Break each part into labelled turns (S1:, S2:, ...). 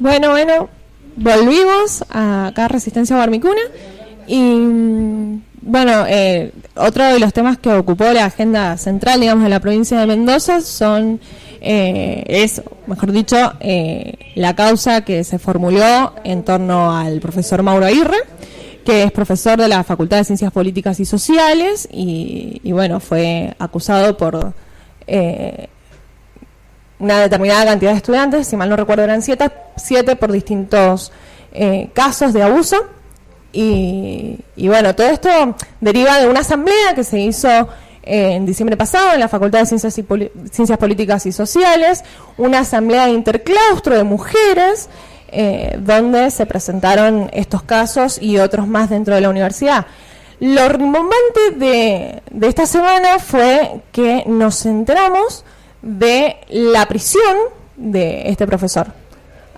S1: Bueno, volvimos a acá Resistencia Guarmicuna y bueno, otro de los temas que ocupó la agenda central, digamos, de la provincia de Mendoza es, mejor dicho, la causa que se formuló en torno al profesor Mauro Aguirre, que es profesor de la Facultad de Ciencias Políticas y Sociales y bueno, fue acusado por una determinada cantidad de estudiantes, si mal no recuerdo eran siete por distintos casos de abuso. Y bueno, todo esto deriva de una asamblea que se hizo en diciembre pasado en la Facultad de Ciencias Políticas y Sociales, una asamblea de interclaustro de mujeres, donde se presentaron estos casos y otros más dentro de la universidad. Lo rimbombante de esta semana fue que nos enteramos de la prisión de este profesor.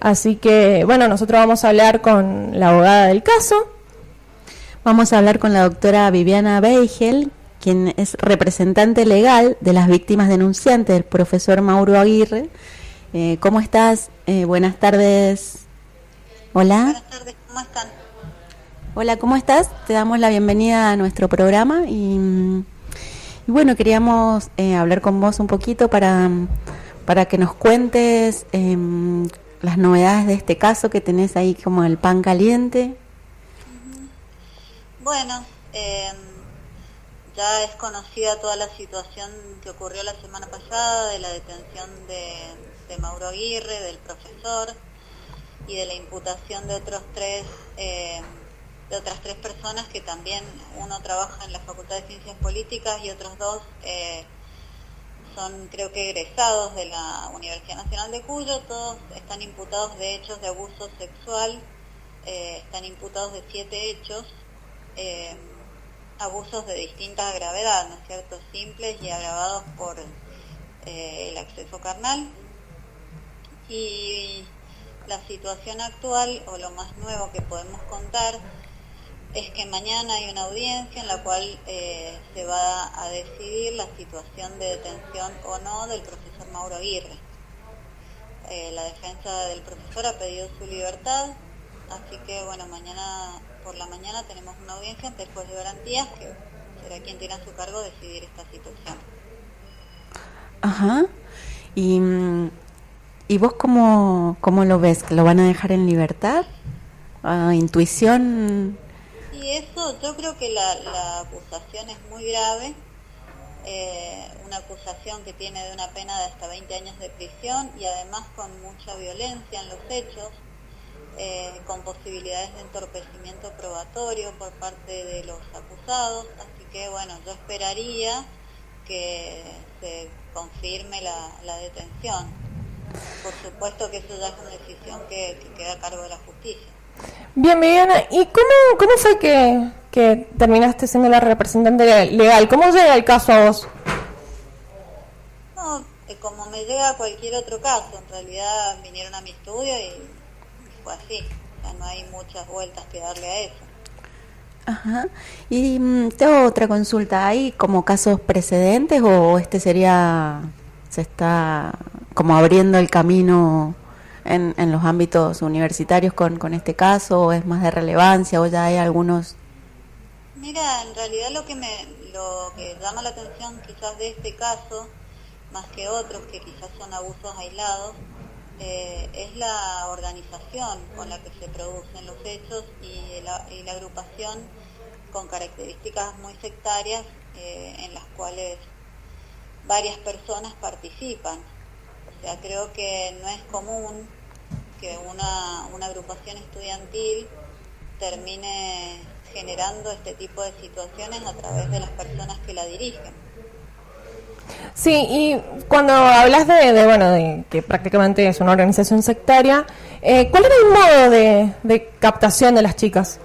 S1: Así que, bueno, nosotros vamos a hablar con la abogada del caso.
S2: Vamos a hablar con la doctora Viviana Beigel, quien es representante legal de las víctimas denunciantes del profesor Mauro Aguirre. ¿Cómo estás? Buenas tardes. Hola.
S3: Buenas tardes, ¿cómo están?
S2: Hola, ¿cómo estás? Te damos la bienvenida a nuestro programa y bueno, queríamos hablar con vos un poquito para que nos cuentes las novedades de este caso que tenés ahí como el pan caliente.
S3: Bueno, ya es conocida toda la situación que ocurrió la semana pasada de la detención de Mauro Aguirre, del profesor, y de la imputación de otras tres personas que también, uno trabaja en la Facultad de Ciencias Políticas y otros dos son, creo que, egresados de la Universidad Nacional de Cuyo. Todos están imputados de hechos de abuso sexual, están imputados de 7 hechos, abusos de distinta gravedad, ¿no es cierto?, simples y agravados por el acceso carnal. Y la situación actual, o lo más nuevo que podemos contar, es que mañana hay una audiencia en la cual se va a decidir la situación de detención o no del profesor Mauro Aguirre. La defensa del profesor ha pedido su libertad, así que bueno, mañana por la mañana tenemos una audiencia ante el juez de garantías, que será quien tiene a su cargo decidir esta situación.
S2: Ajá. ¿Y vos cómo lo ves? ¿Lo van a dejar en libertad? ¿Intuición?
S3: Y eso, yo creo que la acusación es muy grave, una acusación que tiene de una pena de hasta 20 años de prisión y además con mucha violencia en los hechos, con posibilidades de entorpecimiento probatorio por parte de los acusados, así que bueno, yo esperaría que se confirme la detención. Por supuesto que eso ya es una decisión que queda a cargo de la justicia.
S1: Bien, Viviana, ¿y cómo fue que terminaste siendo la representante legal? ¿Cómo llega el caso a vos?
S3: No, como me llega a cualquier otro caso, en realidad vinieron a mi estudio y fue así, o sea, no hay muchas vueltas que darle a eso.
S2: Ajá. Y tengo otra consulta, ¿hay como casos precedentes o se está como abriendo el camino en los ámbitos universitarios con este caso, o es más de relevancia, o ya hay algunos?
S3: Mira, en realidad lo que llama la atención quizás de este caso, más que otros que quizás son abusos aislados, es la organización con la que se producen los hechos y la agrupación con características muy sectarias, en las cuales varias personas participan. O sea, creo que no es común que una agrupación estudiantil termine generando este tipo de situaciones a través de las personas que la dirigen.
S1: Sí, y cuando hablas de que prácticamente es una organización sectaria, ¿cuál era el modo de captación de las chicas?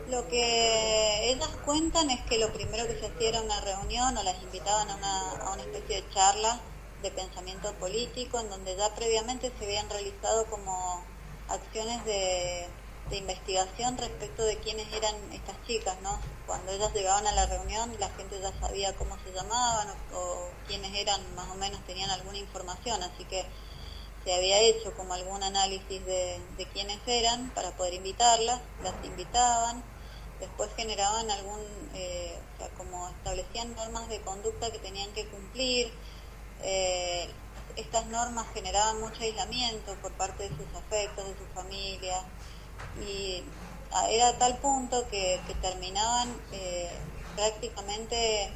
S3: Lo que ellas cuentan es que lo primero que se hacía era una reunión, o las invitaban a una especie de charla de pensamiento político, en donde ya previamente se habían realizado como acciones de investigación respecto de quiénes eran estas chicas, ¿no? Cuando ellas llegaban a la reunión, la gente ya sabía cómo se llamaban o quiénes eran, más o menos tenían alguna información, así que se había hecho como algún análisis de quiénes eran para poder invitarlas, las invitaban, después generaban o sea, como establecían normas de conducta que tenían que cumplir. Estas normas generaban mucho aislamiento por parte de sus afectos, de su familia, y era a tal punto que terminaban prácticamente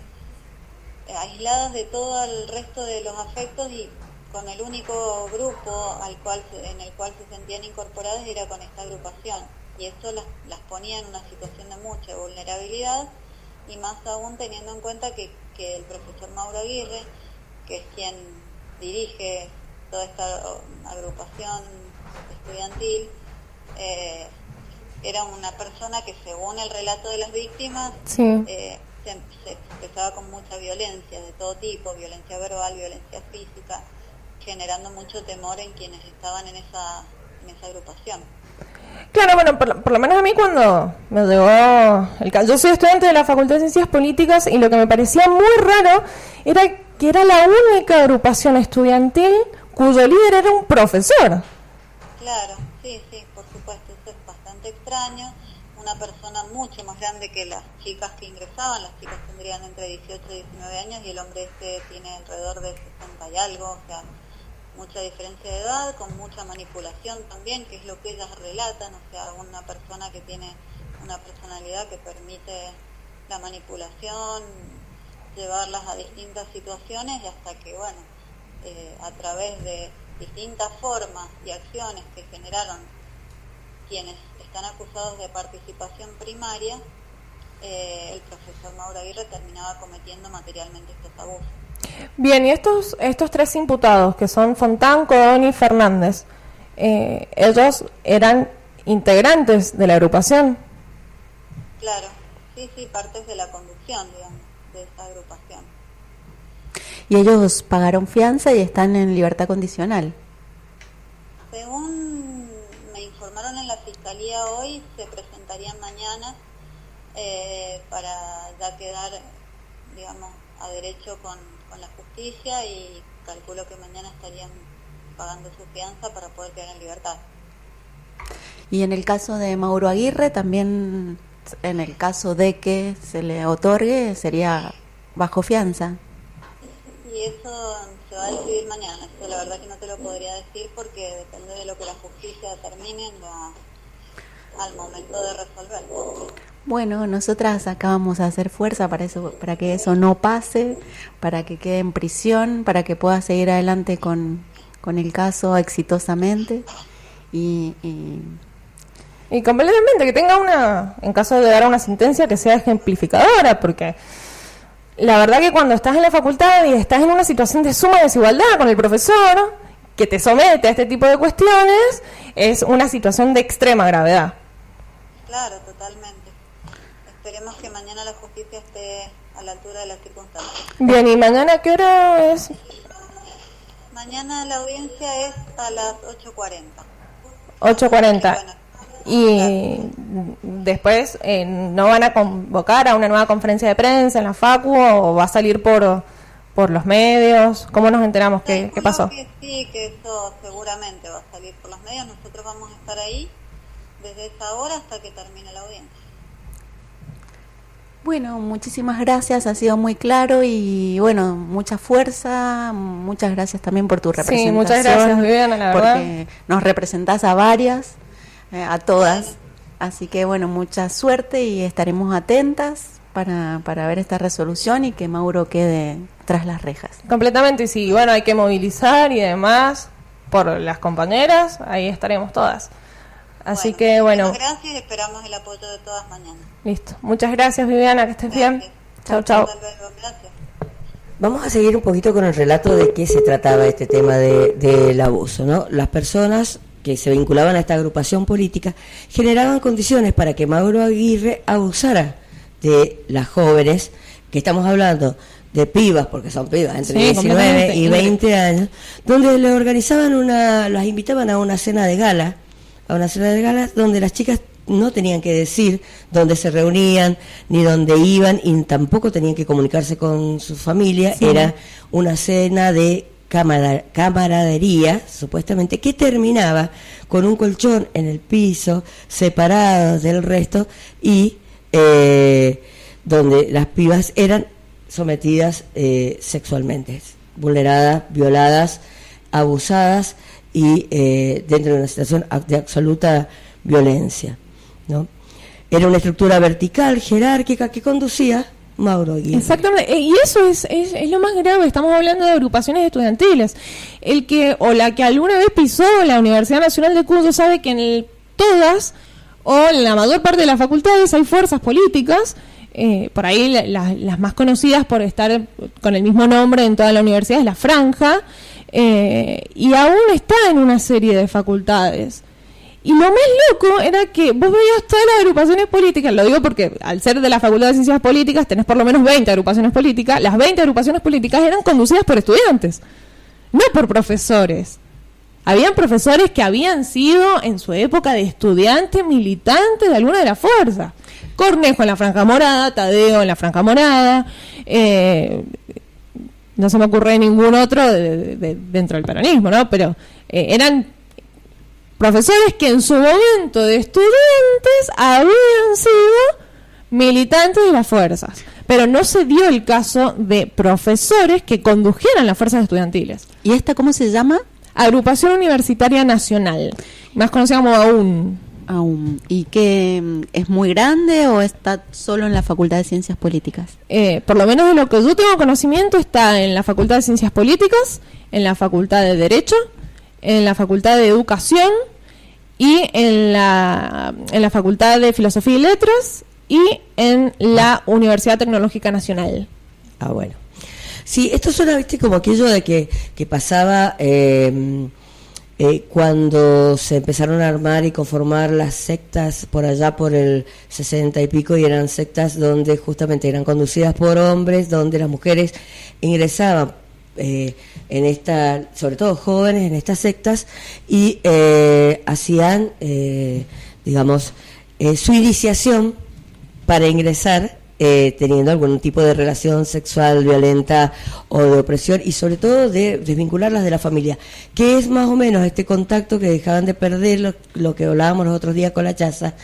S3: aisladas de todo el resto de los afectos, y con el único grupo en el cual se sentían incorporadas era con esta agrupación, y esto las ponía en una situación de mucha vulnerabilidad, y más aún teniendo en cuenta que el profesor Mauro Aguirre, que es quien dirige toda esta agrupación estudiantil, era una persona que, según el relato de las víctimas,
S1: Sí.
S3: Se expresaba con mucha violencia de todo tipo, violencia verbal, violencia física, generando mucho temor en quienes estaban en esa agrupación.
S1: Claro, bueno, por lo menos a mí cuando me llegó el caso, yo soy estudiante de la Facultad de Ciencias Políticas, y lo que me parecía muy raro era que era la única agrupación estudiantil cuyo líder era un profesor.
S3: Claro, sí, por supuesto, eso es bastante extraño. Una persona mucho más grande que las chicas que ingresaban, las chicas tendrían entre 18 y 19 años, y el hombre tiene alrededor de 60 y algo, o sea, mucha diferencia de edad, con mucha manipulación también, que es lo que ellas relatan, o sea, una persona que tiene una personalidad que permite la manipulación, llevarlas a distintas situaciones, y hasta que, bueno, a través de distintas formas y acciones que generaron quienes están acusados de participación primaria, el profesor Mauro Aguirre terminaba cometiendo materialmente estos abusos.
S1: Bien, y estos tres imputados, que son Fontán, Codón y Fernández, ellos eran integrantes de la agrupación.
S3: Claro, sí, partes de la conducción, digamos, de esa agrupación.
S2: Y ellos pagaron fianza y están en libertad condicional.
S3: Según me informaron en la fiscalía hoy, se presentarían mañana para ya quedar, digamos, a derecho con la justicia, y calculo que mañana estarían pagando su fianza para poder quedar en libertad.
S2: Y en el caso de Mauro Aguirre, también, en el caso de que se le otorgue, sería bajo fianza.
S3: Y eso se va a decidir mañana. Eso la verdad que no te lo podría decir, porque depende de lo que la justicia determine al momento de resolver.
S2: Bueno, nosotras acá vamos a hacer fuerza para eso, para que eso no pase, para que quede en prisión, para que pueda seguir adelante con el caso exitosamente, y
S1: completamente, que tenga en caso de dar una sentencia, que sea ejemplificadora, porque la verdad que cuando estás en la facultad y estás en una situación de suma desigualdad con el profesor que te somete a este tipo de cuestiones, es una situación de extrema gravedad.
S3: Claro, totalmente. Esperemos que mañana la justicia esté a la altura de las circunstancias.
S1: Bien, ¿y mañana qué hora es?
S3: Mañana la audiencia es a las 8:40.
S1: 8:40.
S3: Bueno,
S1: Y después no van a convocar a una nueva conferencia de prensa en la Facu, o va a salir por los medios. ¿Cómo nos enteramos qué pasó?
S3: Que sí, que eso seguramente va a salir por los medios. Nosotros vamos a estar ahí desde esa hora hasta que termine la audiencia.
S2: bueno, muchísimas gracias, ha sido muy claro, y bueno, mucha fuerza, muchas gracias también por tu representación.
S1: Sí, muchas gracias, Viviana, la verdad.
S2: Porque nos representás a varias, a todas, así que bueno, mucha suerte, y estaremos atentas para ver esta resolución y que Mauro quede tras las rejas.
S1: Completamente, y sí, bueno, hay que movilizar y demás por las compañeras, ahí estaremos todas. Así que bueno.
S3: Gracias, y esperamos el apoyo de todas mañana.
S1: Listo. Muchas gracias, Viviana, que estés bien. Chau.
S3: Hasta luego, gracias.
S4: Vamos a seguir un poquito con el relato de qué se trataba este tema del abuso, ¿no? Las personas que se vinculaban a esta agrupación política generaban condiciones para que Mauro Aguirre abusara de las jóvenes, que estamos hablando de pibas, porque son pibas entre 19 y 20 años, donde le organizaban las invitaban a una cena de gala, donde las chicas no tenían que decir dónde se reunían, ni dónde iban, y tampoco tenían que comunicarse con su familia. Sí. Era una cena de camaradería, supuestamente, que terminaba con un colchón en el piso, separado del resto, y donde las pibas eran sometidas sexualmente, vulneradas, violadas, abusadas, y dentro de una situación de absoluta violencia, ¿no? Era una estructura vertical, jerárquica, que conducía Mauro Aguirre.
S1: Exactamente, y eso es lo más grave. Estamos hablando de agrupaciones estudiantiles. El que o la que alguna vez pisó la Universidad Nacional de Cuyo sabe que en todas o en la mayor parte de las facultades hay fuerzas políticas. Por ahí las más conocidas por estar con el mismo nombre en toda la universidad es la Franja, y aún está en una serie de facultades. Y lo más loco era que vos veías todas las agrupaciones políticas, lo digo porque al ser de la Facultad de Ciencias Políticas tenés por lo menos 20 agrupaciones políticas. Las 20 agrupaciones políticas eran conducidas por estudiantes, no por profesores. Habían profesores que habían sido en su época de estudiantes militantes de alguna de las fuerzas. Cornejo en la Franja Morada, Tadeo en la Franja Morada, no se me ocurre ningún otro dentro del peronismo, ¿no? Pero eran profesores que en su momento de estudiantes habían sido militantes de las fuerzas, pero no se dio el caso de profesores que condujeran las fuerzas estudiantiles.
S2: ¿Y esta cómo se llama?
S1: Agrupación Universitaria Nacional, más conocida como AUN.
S2: ¿Y que es muy grande o está solo en la Facultad de Ciencias Políticas?
S1: Por lo menos de lo que yo tengo conocimiento, está en la Facultad de Ciencias Políticas, en la Facultad de Derecho, en la Facultad de Educación y en la Facultad de Filosofía y Letras y en la Universidad Tecnológica Nacional.
S4: Ah, bueno. Sí, esto suena, viste, como aquello de que pasaba cuando se empezaron a armar y conformar las sectas por allá por el 60 y pico, y eran sectas donde justamente eran conducidas por hombres, donde las mujeres ingresaban en esta, sobre todo jóvenes, en estas sectas, y hacían, digamos, su iniciación para ingresar teniendo algún tipo de relación sexual violenta o de opresión, y sobre todo de desvincularlas de la familia, que es más o menos este contacto que dejaban de perder, lo que hablábamos los otros días con la Chaza,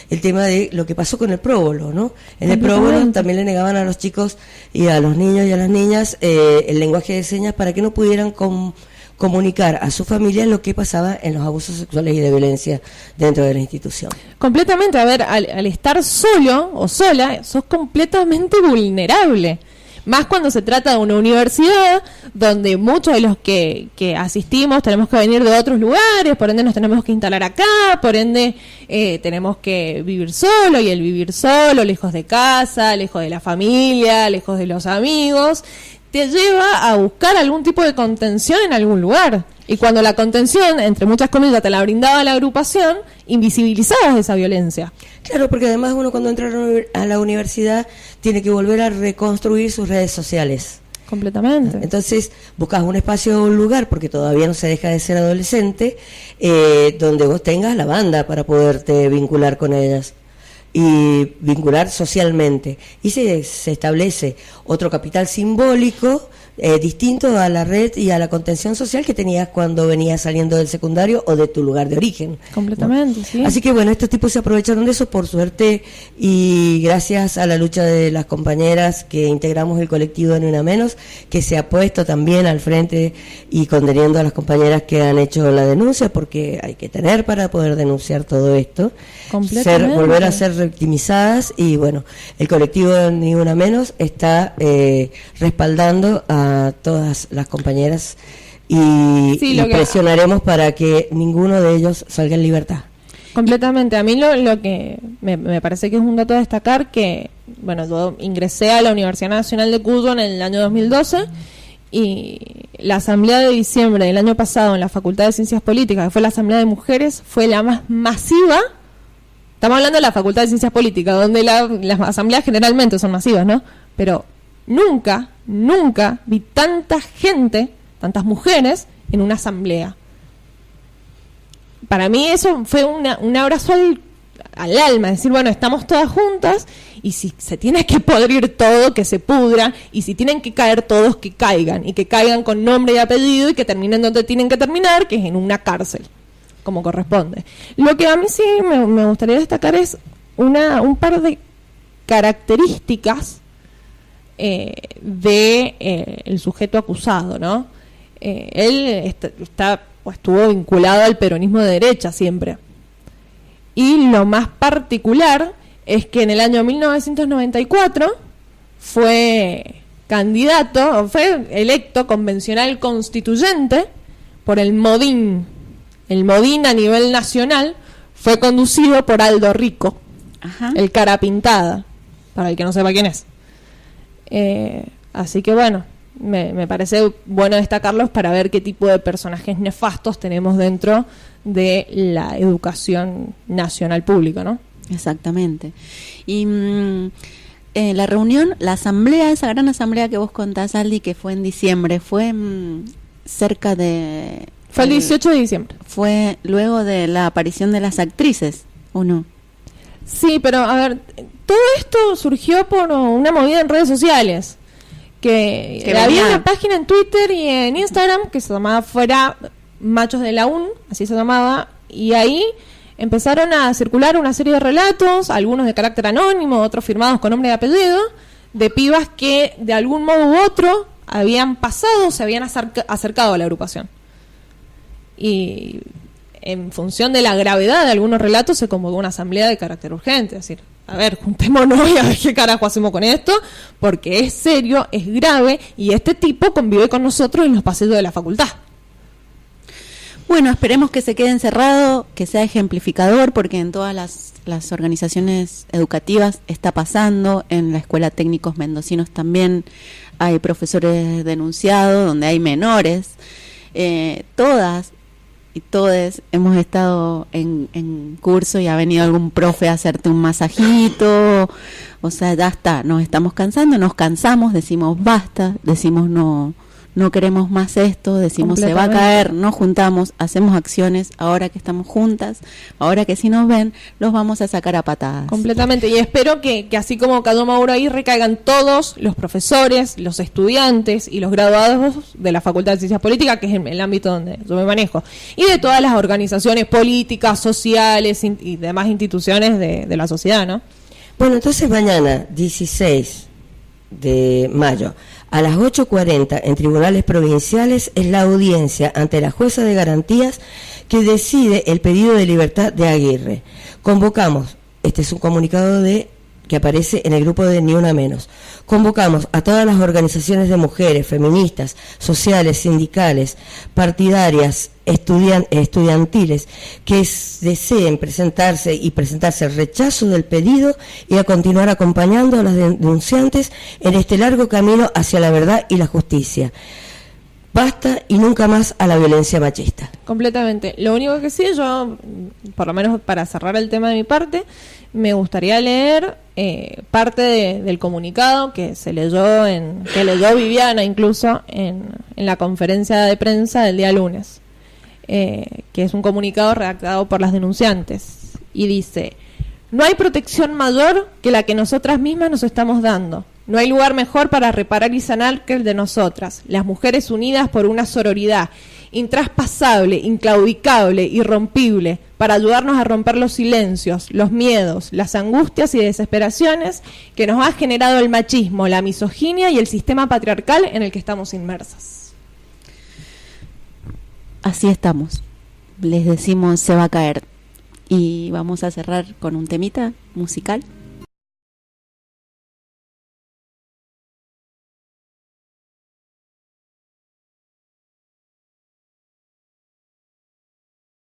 S4: el tema de lo que pasó con el próbolo, ¿no? En el próbolo también le negaban a los chicos y a los niños y a las niñas el lenguaje de señas para que no pudieran comunicar a su familia lo que pasaba en los abusos sexuales y de violencia dentro de la institución.
S1: Completamente, a ver, al estar solo o sola, sos completamente vulnerable. Más cuando se trata de una universidad donde muchos de los que asistimos tenemos que venir de otros lugares, por ende nos tenemos que instalar acá, por ende tenemos que vivir solo, y el vivir solo, lejos de casa, lejos de la familia, lejos de los amigos, te lleva a buscar algún tipo de contención en algún lugar. Y cuando la contención, entre muchas comillas, te la brindaba la agrupación, invisibilizabas esa violencia.
S4: Claro, porque además uno cuando entra a la universidad tiene que volver a reconstruir sus redes sociales.
S1: Completamente.
S4: Entonces buscas un espacio o un lugar, porque todavía no se deja de ser adolescente, donde vos tengas la banda para poderte vincular con ellas y vincular socialmente, y se establece otro capital simbólico distinto a la red y a la contención social que tenías cuando venías saliendo del secundario o de tu lugar de origen.
S1: Completamente, ¿no? Sí.
S4: Así que bueno, estos tipos se aprovecharon de eso, por suerte, y gracias a la lucha de las compañeras que integramos el colectivo de Ni Una Menos, que se ha puesto también al frente y conteniendo a las compañeras que han hecho la denuncia, porque hay que tener para poder denunciar todo esto, volver a ser victimizadas, y bueno, el colectivo de Ni Una Menos está respaldando a todas las compañeras y presionaremos para que ninguno de ellos salga en libertad.
S1: Completamente. A mí lo que me parece que es un dato a destacar, que bueno, yo ingresé a la Universidad Nacional de Cuyo en el año 2012, y la asamblea de diciembre del año pasado en la Facultad de Ciencias Políticas, que fue la asamblea de mujeres, fue la más masiva. Estamos hablando de la Facultad de Ciencias Políticas, donde las asambleas generalmente son masivas, ¿no? Pero nunca vi tanta gente, tantas mujeres en una asamblea. Para mí eso fue un abrazo al alma, decir, bueno, estamos todas juntas y si se tiene que podrir todo, que se pudra, y si tienen que caer todos, que caigan, y que caigan con nombre y apellido y que terminen donde tienen que terminar, que es en una cárcel, como corresponde. Lo que a mí sí me gustaría destacar es un par de características de el sujeto acusado, ¿no? Él estuvo vinculado al peronismo de derecha siempre. Y lo más particular es que en el año 1994 fue fue electo convencional constituyente por el Modín. El Modín a nivel nacional fue conducido por Aldo Rico, ajá, el cara pintada, para el que no sepa quién es. Así que bueno, me parece bueno destacarlos para ver qué tipo de personajes nefastos tenemos dentro de la educación nacional pública, ¿no?
S2: Exactamente. Y la reunión, la asamblea, esa gran asamblea que vos contás, Aldi, que fue en diciembre, fue cerca de...
S1: Fue el 18 de diciembre.
S2: Fue luego de la aparición de las actrices, ¿o no?
S1: Sí, pero a ver, todo esto surgió por una movida en redes sociales. Que había una página en Twitter y en Instagram que se llamaba Fuera Machos de la UN, así se llamaba, y ahí empezaron a circular una serie de relatos, algunos de carácter anónimo, otros firmados con nombre y apellido, de pibas que de algún modo u otro habían pasado, se habían acercado a la agrupación. Y en función de la gravedad de algunos relatos se convocó una asamblea de carácter urgente, es decir, a ver, juntémonos y a ver qué carajo hacemos con esto, porque es serio, es grave, y este tipo convive con nosotros en los pasillos de la facultad.
S2: Bueno, esperemos que se quede encerrado, que sea ejemplificador, porque en todas las organizaciones educativas está pasando, en la Escuela Técnicos Mendocinos también hay profesores denunciados, donde hay menores, todas y todes hemos estado en curso y ha venido algún profe a hacerte un masajito, o sea, ya está, nos estamos cansando, nos cansamos, decimos basta, decimos no queremos más esto, decimos se va a caer, nos juntamos, hacemos acciones, ahora que estamos juntas, ahora que si nos ven, los vamos a sacar a patadas.
S1: Completamente, y espero que así como cayó Mauro ahí, recaigan todos los profesores, los estudiantes y los graduados de la Facultad de Ciencias Políticas, que es el ámbito donde yo me manejo, y de todas las organizaciones políticas, sociales y demás instituciones de la sociedad, ¿no?
S4: Bueno, entonces mañana, 16 de mayo, a las 8:40 en tribunales provinciales es la audiencia ante la jueza de garantías que decide el pedido de libertad de Aguirre. Convocamos, este es un comunicado que aparece en el grupo de Ni Una Menos. Convocamos a todas las organizaciones de mujeres, feministas, sociales, sindicales, partidarias, estudiantiles, que deseen presentarse el rechazo del pedido y a continuar acompañando a las denunciantes en este largo camino hacia la verdad y la justicia. Basta y nunca más a la violencia machista.
S1: Completamente. Lo único que sí, yo, por lo menos para cerrar el tema de mi parte, me gustaría leer parte del comunicado que leyó Viviana incluso en la conferencia de prensa del día lunes, que es un comunicado redactado por las denunciantes, y dice: no hay protección mayor que la que nosotras mismas nos estamos dando. No hay lugar mejor para reparar y sanar que el de nosotras, las mujeres unidas por una sororidad intraspasable, inclaudicable, irrompible, para ayudarnos a romper los silencios, los miedos, las angustias y desesperaciones que nos ha generado el machismo, la misoginia y el sistema patriarcal en el que estamos inmersas.
S2: Así estamos. Les decimos se va a caer. Y vamos a cerrar con un temita musical.